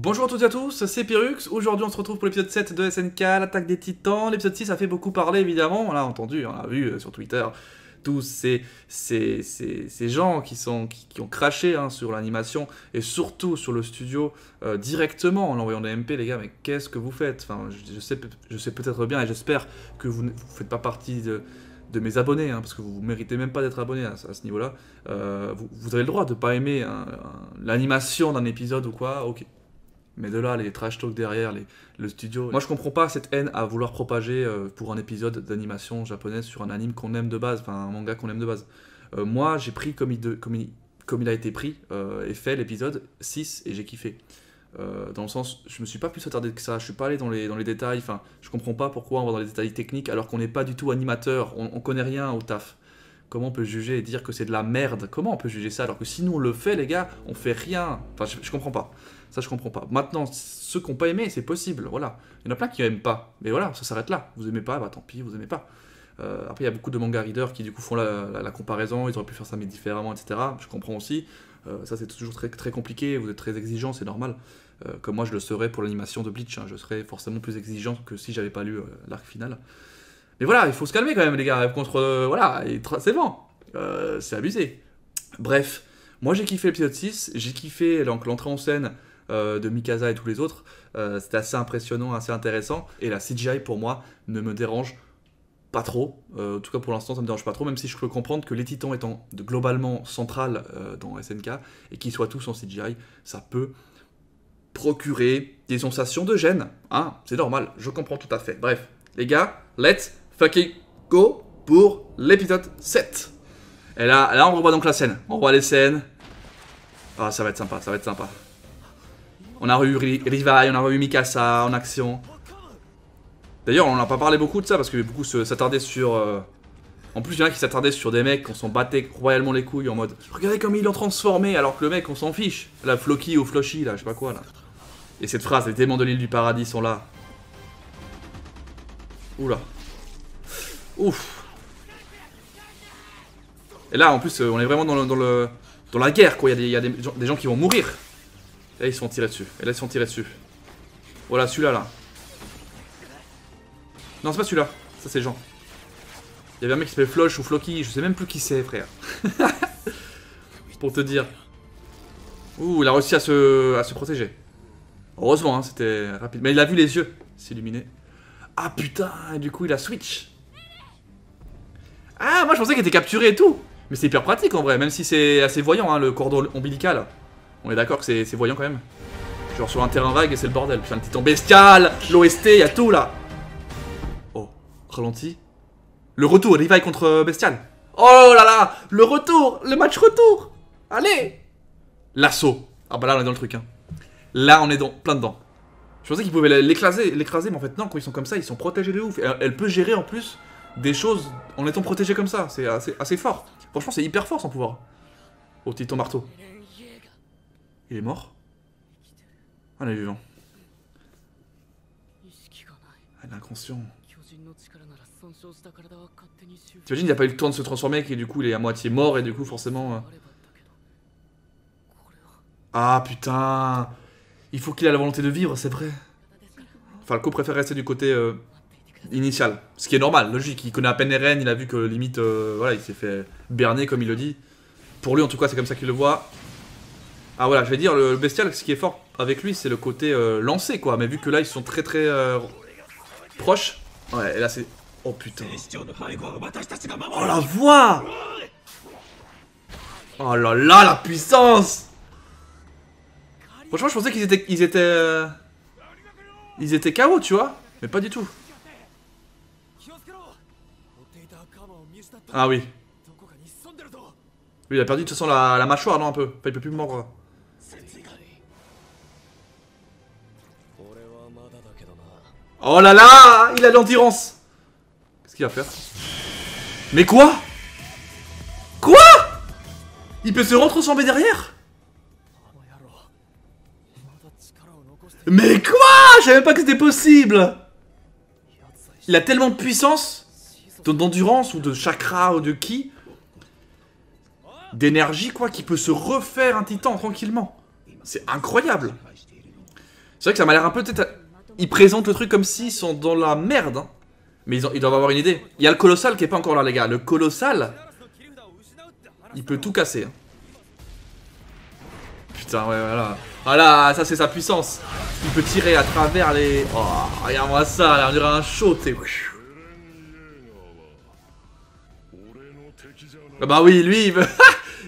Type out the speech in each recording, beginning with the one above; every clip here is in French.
Bonjour à toutes et à tous, c'est Pyrrhux. Aujourd'hui on se retrouve pour l'épisode 7 de SNK, l'attaque des titans. L'épisode 6 a fait beaucoup parler évidemment, on l'a entendu, on l'a vu sur Twitter. Tous ces gens qui ont craché sur l'animation et surtout sur le studio directement en envoyant des MP, les gars, mais qu'est-ce que vous faites? Enfin, je sais peut-être bien et j'espère que vous ne faites pas partie de mes abonnés, parce que vous ne méritez même pas d'être abonné à ce niveau-là. Vous avez le droit de ne pas aimer l'animation d'un épisode ou quoi, ok. Mais de là, les trash talk derrière, le studio... Moi, je comprends pas cette haine à vouloir propager pour un épisode d'animation japonaise sur un anime qu'on aime de base, enfin un manga qu'on aime de base. Moi, j'ai pris comme il a été pris et fait l'épisode 6 et j'ai kiffé. Dans le sens, je me suis pas plus attardé que ça, je suis pas allé dans les détails, enfin, je comprends pas pourquoi on va dans les détails techniques alors qu'on n'est pas du tout animateur, on connaît rien au taf. Comment on peut juger et dire que c'est de la merde? Comment on peut juger ça alors que si nous on le fait, les gars, on fait rien? Enfin, je comprends pas. Ça, je comprends pas. Maintenant, ceux qui n'ont pas aimé, c'est possible, voilà. Il y en a plein qui n'aiment pas. Mais voilà, ça s'arrête là. Vous aimez pas, bah tant pis, vous aimez pas. Après, il y a beaucoup de manga readers qui, du coup, font la comparaison. Ils auraient pu faire ça, mais différemment, etc. Je comprends aussi. Ça, c'est toujours très, très compliqué. Vous êtes très exigeant, c'est normal. Comme moi, je le serais pour l'animation de Bleach. Je serais forcément plus exigeant que si j'avais pas lu l'arc final. Mais voilà, il faut se calmer quand même, les gars. Contre, voilà, c'est bon. C'est abusé. Bref, moi, j'ai kiffé l'épisode 6. J'ai kiffé l'entrée en scène de Mikasa et tous les autres. C'était assez impressionnant, assez intéressant. Et la CGI, pour moi, ne me dérange pas trop. En tout cas, pour l'instant, ça me dérange pas trop, même si je peux comprendre que les titans étant globalement central dans SNK, et qu'ils soient tous en CGI, ça peut procurer des sensations de gêne. C'est normal, je comprends tout à fait. Bref, les gars, let's fucking go pour l'épisode 7. Et là, on revoit donc la scène. On revoit les scènes. Ah, ça va être sympa, ça va être sympa. On a eu Levi, on a eu Mikasa en action. D'ailleurs, on n'a pas parlé beaucoup de ça parce que beaucoup s'attardaient sur... En plus, il y en a qui s'attardaient sur des mecs qu'on s'en battait royalement les couilles en mode regardez comme ils l'ont transformé alors que le mec, on s'en fiche. La Floki ou Floshy, là, je sais pas quoi, là. Et cette phrase, les démons de l'île du paradis sont là. Oula. Ouf. Et là, en plus, on est vraiment dans la guerre, quoi. Il y a des gens qui vont mourir. Et là, ils se font tirer dessus. Et là, ils se font tirer dessus. Voilà, celui-là, là. Non, c'est pas celui-là. Ça, c'est Jean. Il y avait un mec qui s'appelait Floch ou Floki. Je sais même plus qui c'est, frère. Pour te dire. Ouh, il a réussi à se protéger. Heureusement, c'était rapide. Mais il a vu les yeux s'illuminer. Ah, putain, et du coup, il a switch. Ah, moi, je pensais qu'il était capturé et tout. Mais c'est hyper pratique, en vrai. Même si c'est assez voyant, le cordon ombilical. On est d'accord que c'est voyant quand même. Genre sur un terrain vague et c'est le bordel. Putain, le titan bestial, l'OST, il y a tout là. Oh, ralenti. Le retour, Levi contre bestial. Oh là là, le retour, le match retour. Allez. L'assaut. Ah bah là on est dans le truc. Là on est plein dedans. Je pensais qu'ils pouvaient l'écraser, mais en fait non, quand ils sont comme ça, ils sont protégés de ouf. Elle peut gérer en plus des choses en étant protégée comme ça. C'est assez fort. Franchement, c'est hyper fort son pouvoir. Au titan marteau. Il est mort? Ah, il est vivant. Ah, il est inconscient. T'imagines, il n'a pas eu le temps de se transformer et du coup il est à moitié mort et du coup forcément... Ah putain! Il faut qu'il ait la volonté de vivre, c'est vrai. Falco préfère rester du côté initial. Ce qui est normal, logique. Il connaît à peine Eren, il a vu que limite, voilà, il s'est fait berner comme il le dit. Pour lui en tout cas, c'est comme ça qu'il le voit. Ah voilà, je vais dire, le bestial, ce qui est fort avec lui, c'est le côté lancé, quoi. Mais vu que là, ils sont très très proches. Ouais, et là, c'est... Oh putain. Oh la voix. Oh là là, la puissance. Franchement, je pensais ils étaient KO, tu vois. Mais pas du tout. Ah oui. Oui, il a perdu de toute façon la mâchoire, non, un peu. Enfin, il peut plus mordre. Oh là là, il a l'endurance. Qu'est-ce qu'il va faire? Mais quoi? Quoi? Il peut se retransformer derrière? Mais quoi? Je savais même pas que c'était possible. Il a tellement de puissance, d'endurance ou de chakra ou de ki, d'énergie quoi, qu'il peut se refaire un titan tranquillement. C'est incroyable. C'est vrai que ça m'a l'air un peu... Ils présentent le truc comme s'ils sont dans la merde. Hein. Mais ils doivent avoir une idée. Il y a le colossal qui est pas encore là, les gars. Le colossal, il peut tout casser. Hein. Putain, ouais, voilà. Voilà, ça c'est sa puissance. Il peut tirer à travers les... Oh, regarde-moi ça, on dirait un show, tu sais. Ah bah oui, lui, il veut...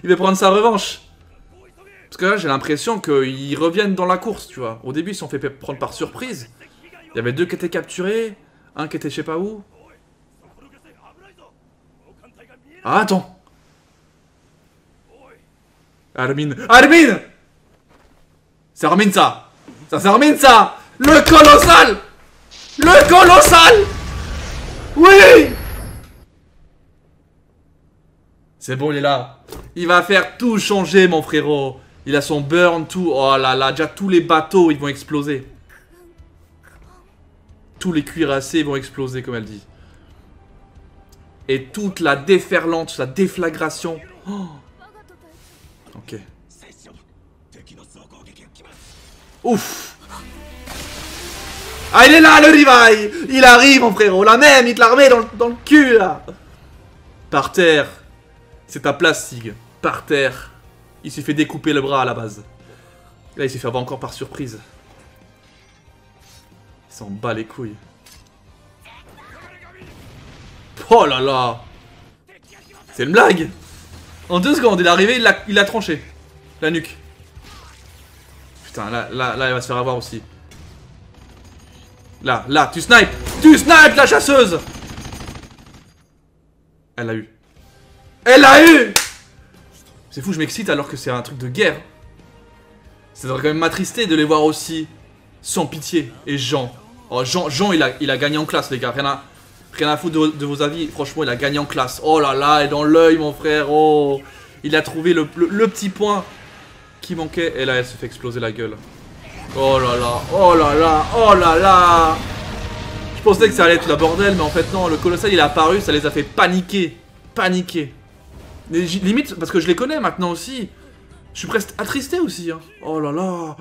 il veut prendre sa revanche. Parce que là, j'ai l'impression qu'ils reviennent dans la course, tu vois. Au début, ils se sont fait prendre par surprise. Il y avait 2 qui étaient capturés, un qui était je sais pas où. Ah, attends. Armin. Armin! C'est Armin, ça! Ça, c'est Armin, ça! Le colossal! Le colossal! Oui! C'est bon, il est là. Il va faire tout changer, mon frérot. Il a son burn, tout. Oh là là, déjà tous les bateaux, ils vont exploser. Tous les cuirassés vont exploser, comme elle dit. Et toute la déferlante, la déflagration. Oh. Ok. Ouf. Ah, il est là, le revive. Il arrive, mon frérot. La même, il te l'a remet dans le cul, là. Par terre. C'est ta place, Sig. Par terre. Il s'est fait découper le bras à la base. Là, il s'est fait avoir encore par surprise. Il s'en bat les couilles. Oh là là. C'est une blague. En 2 secondes, il est arrivé, il l'a tranché. La nuque. Putain, là, il va se faire avoir aussi. Là, tu snipes. Tu snipes, la chasseuse. Elle l'a eu. Elle l'a eu. C'est fou, je m'excite alors que c'est un truc de guerre. Ça devrait quand même m'attrister de les voir aussi sans pitié. Et Jean. Oh, Jean il a gagné en classe, les gars. Rien à foutre de vos avis. Franchement, il a gagné en classe. Oh là là, et dans l'œil, mon frère. Oh. Il a trouvé le petit point qui manquait. Et là, elle se fait exploser la gueule. Oh là là, oh là là, oh là là. Je pensais que ça allait être la bordel, mais en fait, non. Le colossal, il est apparu, ça les a fait paniquer. Paniquer. Limite, parce que je les connais maintenant aussi. Je suis presque attristé aussi. Hein. Oh là là.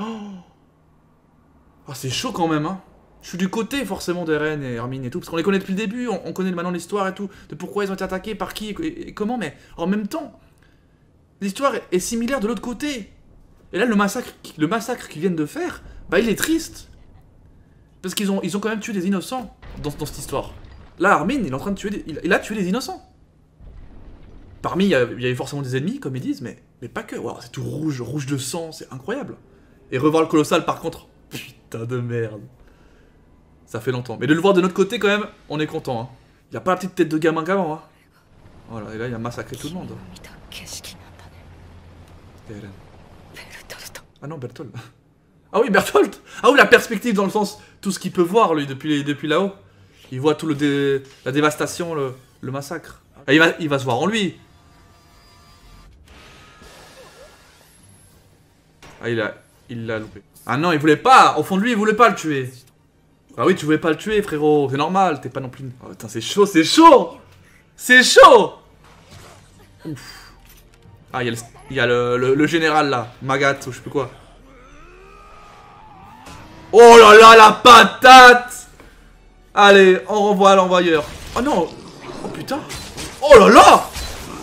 Oh, c'est chaud quand même. Hein. Je suis du côté forcément d'Eren et Armin et tout. Parce qu'on les connaît depuis le début. On connaît maintenant l'histoire et tout. De pourquoi ils ont été attaqués, par qui et comment. Mais en même temps, l'histoire est similaire de l'autre côté. Et là, le massacre qu'ils viennent de faire, bah il est triste. Parce qu'ils ont quand même tué des innocents dans cette histoire. Là, Armin, il est en train de tuer il a tué des innocents. Parmi, il y avait forcément des ennemis, comme ils disent, mais pas que. Wow, c'est tout rouge, rouge de sang, c'est incroyable. Et revoir le colossal, par contre, putain de merde. Ça fait longtemps. Mais de le voir de notre côté, quand même, on est content. Hein. Il n'y a pas la petite tête de gamin qu'avant. Hein. Voilà, et là, il a massacré tout le monde. Ah non, Berthold. Ah oui, Berthold. Ah oui, la perspective, dans le sens, tout ce qu'il peut voir, lui, depuis là-haut. Il voit tout la dévastation, le massacre. Ah, il va se voir en lui. Ah, il l'a loupé. Ah non, il voulait pas. Au fond de lui, il voulait pas le tuer. Ah oui, tu voulais pas le tuer, frérot. C'est normal, t'es pas non plus... Oh putain, c'est chaud, c'est chaud. C'est chaud. Ouf. Ah, il y a le général, là. Magat, ou je sais plus quoi. Oh là là, la patate. Allez, on renvoie à l'envoyeur. Oh non. Oh putain. Oh là là.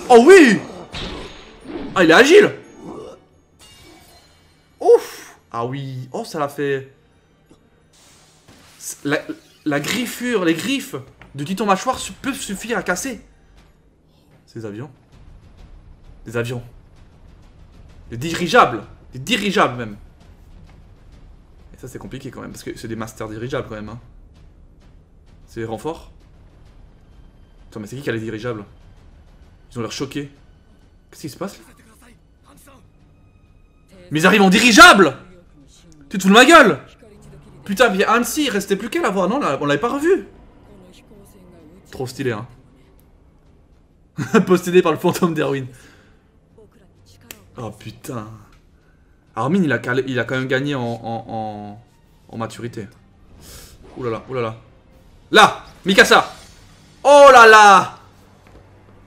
Oh oui. Ah, il est agile. Ouf. Ah oui. Oh, ça l'a fait... La griffure, les griffes de Titan Mâchoire peuvent suffire à casser ces avions. Des avions. Des dirigeables. Des dirigeables même. Et ça c'est compliqué quand même, parce que c'est des masters dirigeables quand même. Hein. C'est des renforts. Attends, mais c'est qui a les dirigeables? Ils ont l'air choqués. Qu'est-ce qui se passe là? Mais ils arrivent en dirigeable. Tu te fous de ma gueule? Putain, mais Hansi, il restait plus qu'à la voir. Non, là, on l'avait pas revu. Trop stylé, hein. Possédé par le fantôme d'Erwin. Oh putain. Armin, il a quand même gagné en maturité. Oulala, oulala. Là, Mikasa. Oh là là.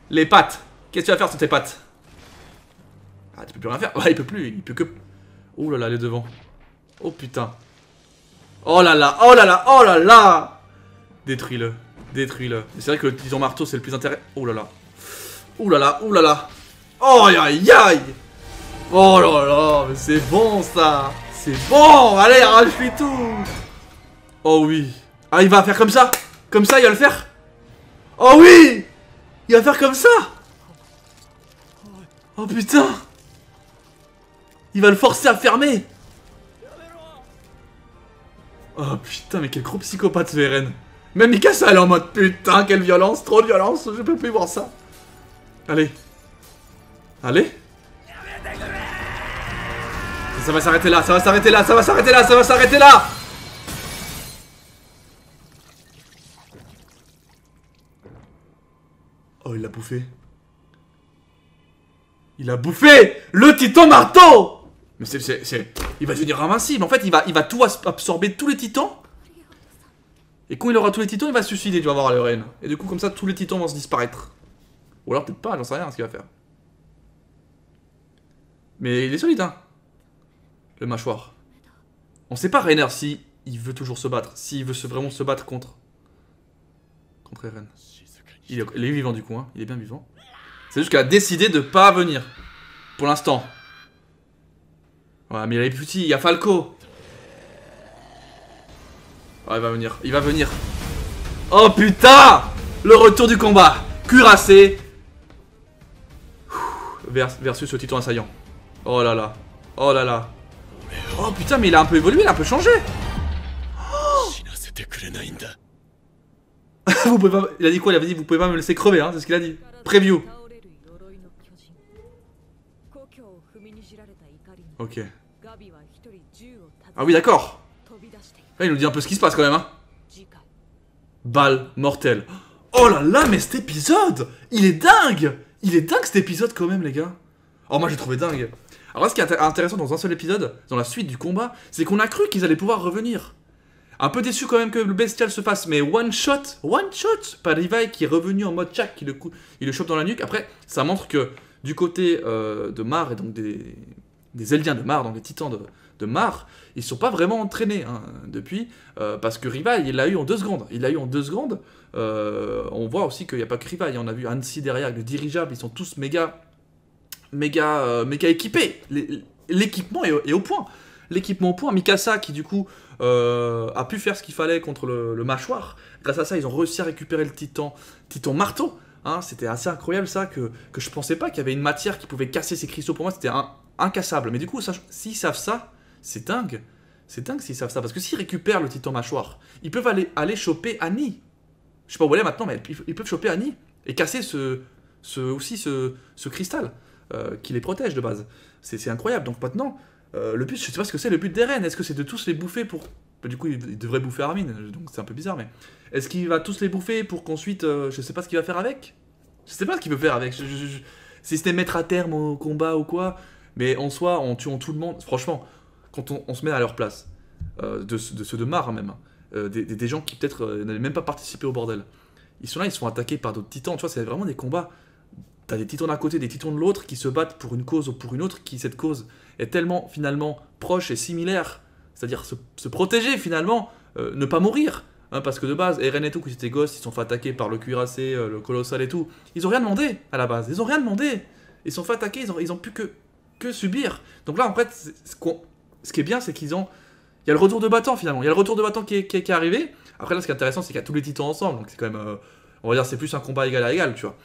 Les pattes. Qu'est-ce que tu vas faire sur tes pattes? Ah, tu peux plus rien faire. Ouais, il peut plus que... Oh là là, les devants. Oh putain. Oh là là, oh là là, oh là là. Détruis-le, détruis-le. C'est vrai que le titan marteau c'est le plus intéressant. Oh là là. Oh là là, oh là là. Oh aïe aïe aïe. Oh là là, mais c'est bon ça. C'est bon, allez, arrache-lui tout. Oh oui. Ah, il va faire comme ça. Comme ça, il va le faire. Oh oui. Il va faire comme ça. Oh putain. Il va le forcer à fermer. Oh putain, mais quel gros psychopathe ce RN. Même Mikasa elle est en mode putain, quelle violence, trop de violence, je peux plus voir ça. Allez. Allez. Ça va s'arrêter là, ça va s'arrêter là, ça va s'arrêter là, ça va s'arrêter là. Oh, il l'a bouffé. Il a bouffé le titan marteau. Mais il va devenir invincible. En fait, il va tout absorber, tous les titans. Et quand il aura tous les titans, il va se suicider, tu vas voir, le Ren. Et du coup, comme ça, tous les titans vont se disparaître. Ou alors peut-être pas, j'en sais rien ce qu'il va faire. Mais il est solide, hein. Le mâchoire. On sait pas, Reiner, si il veut toujours se battre. S'il veut vraiment se battre contre Eren. Il est vivant du coup, hein. Il est bien vivant. C'est juste qu'il a décidé de pas venir. Pour l'instant. Ouais, mais il est petit, il y a Falco. Oh, il va venir, il va venir. Oh putain. Le retour du combat. Cuirassé. Versus le titan assaillant. Oh là là. Oh là là. Oh putain, mais il a un peu évolué, il a un peu changé. Oh. Vous pouvez pas... Il a dit quoi? Il avait dit vous pouvez pas me laisser crever, hein, c'est ce qu'il a dit. Preview. Ok. Ah oui, d'accord. Là, il nous dit un peu ce qui se passe quand même, hein. Balle mortelle. Oh là là, mais cet épisode, il est dingue. Il est dingue cet épisode quand même, les gars. Oh, moi j'ai trouvé dingue. Alors là, ce qui est intéressant dans un seul épisode, dans la suite du combat, c'est qu'on a cru qu'ils allaient pouvoir revenir. Un peu déçu quand même que le bestial se fasse, mais one shot, par Levi qui est revenu en mode Chak, il le chope dans la nuque. Après, ça montre que du côté de Mar, et donc des Eldiens de Mar, donc des titans de Mar, ils sont pas vraiment entraînés hein, depuis, parce que Levi, il l'a eu en 2 secondes. Il l'a eu en 2 secondes. On voit aussi qu'il n'y a pas que Levi, on a vu Hansi derrière, le dirigeable, ils sont tous méga équipés. L'équipement est au point. L'équipement au point. Mikasa qui du coup a pu faire ce qu'il fallait contre le mâchoire. Grâce à ça, ils ont réussi à récupérer le titan marteau. Hein, c'était assez incroyable ça, que je pensais pas qu'il y avait une matière qui pouvait casser ces cristaux. Pour moi, c'était incassable. Mais du coup, s'ils savent ça, c'est dingue. C'est dingue s'ils savent ça. Parce que s'ils récupèrent le titan mâchoire, ils peuvent aller choper Annie. Je sais pas où elle est maintenant, mais ils peuvent choper Annie et casser ce cristal qui les protège de base. C'est incroyable. Donc maintenant, le but, je sais pas ce que c'est le but d'Eren. Est-ce que c'est de tous les bouffer pour... Du coup, il devrait bouffer Armin, donc c'est un peu bizarre, mais... Est-ce qu'il va tous les bouffer pour qu'ensuite... je sais pas ce qu'il va faire avec. Je sais pas ce qu'il veut faire avec. Si c'était mettre à terme au combat ou quoi. Mais en soi, en tuant tout le monde... Franchement, quand on se met à leur place, de ceux de Mar même, des gens qui peut-être n'avaient même pas participé au bordel. Ils sont là, ils se font attaquer par d'autres titans. Tu vois, c'est vraiment des combats. T'as des titans d'un côté, des titans de l'autre qui se battent pour une cause ou pour une autre, qui cette cause est tellement finalement proche et similaire, c'est-à-dire se protéger finalement, ne pas mourir. Hein, parce que de base, Eren et tout, quand ils étaient gosses, ils se sont fait attaquer par le cuirassé, le colossal et tout. Ils ont rien demandé à la base, ils ont rien demandé. Ils se sont fait attaquer, ils ont pu que subir. Donc là, en fait, ce qui est bien, c'est qu'ils ont... Il y a le retour de battant finalement, il y a le retour de battant qui est arrivé. Après là, ce qui est intéressant, c'est qu'il y a tous les titans ensemble, donc c'est quand même... on va dire c'est plus un combat égal à égal, tu vois.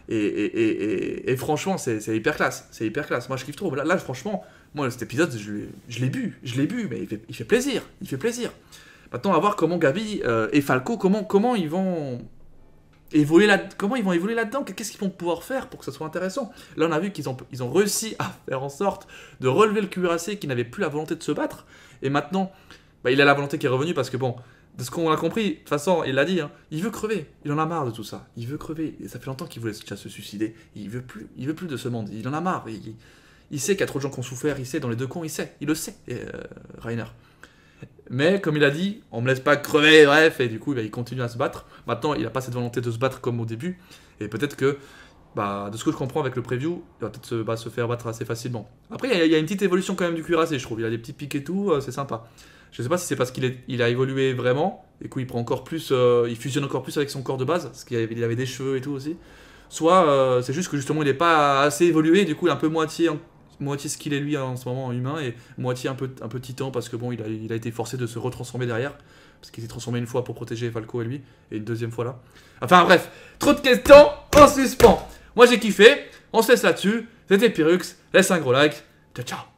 Et franchement, c'est hyper classe. C'est hyper classe. Moi, je kiffe trop. Là, franchement, moi, cet épisode, je l'ai bu, mais il fait plaisir. Il fait plaisir. Maintenant, on va voir comment Gabi et Falco, comment ils vont évoluer là-dedans. Qu'est-ce qu'ils vont pouvoir faire pour que ça soit intéressant. Là, on a vu qu'ils ont réussi à faire en sorte de relever le cuirassé qui n'avait plus la volonté de se battre. Et maintenant, bah, il a la volonté qui est revenue parce que bon... De ce qu'on a compris, de toute façon, il l'a dit, hein, il veut crever. Il en a marre de tout ça. Il veut crever. Et ça fait longtemps qu'il voulait déjà se suicider. Il veut plus de ce monde. Il en a marre. Il sait qu'il y a trop de gens qui ont souffert. Il sait, dans les 2 camps, il le sait, Reiner. Mais, comme il a dit, on me laisse pas crever, bref. Et du coup, il continue à se battre. Maintenant, il n'a pas cette volonté de se battre comme au début. Et peut-être que, bah, de ce que je comprends avec le preview, il va peut-être se faire battre assez facilement. Après, il y a une petite évolution quand même du cuirassé, je trouve. Il a des petits pics et tout, c'est sympa. Je sais pas si c'est parce il a évolué vraiment, et du coup il prend encore plus, il fusionne encore plus avec son corps de base, parce qu'il avait des cheveux et tout aussi. Soit c'est juste que justement il est pas assez évolué, et du coup il est un peu moitié skillé lui en ce moment en humain, et moitié un peu titan, parce que bon, il a été forcé de se retransformer derrière, parce qu'il s'est transformé une fois pour protéger Falco et lui, et une deuxième fois là. Enfin bref, trop de questions, en suspens. Moi j'ai kiffé, on se laisse là-dessus, c'était Pyrrhux, laisse un gros like, ciao ciao.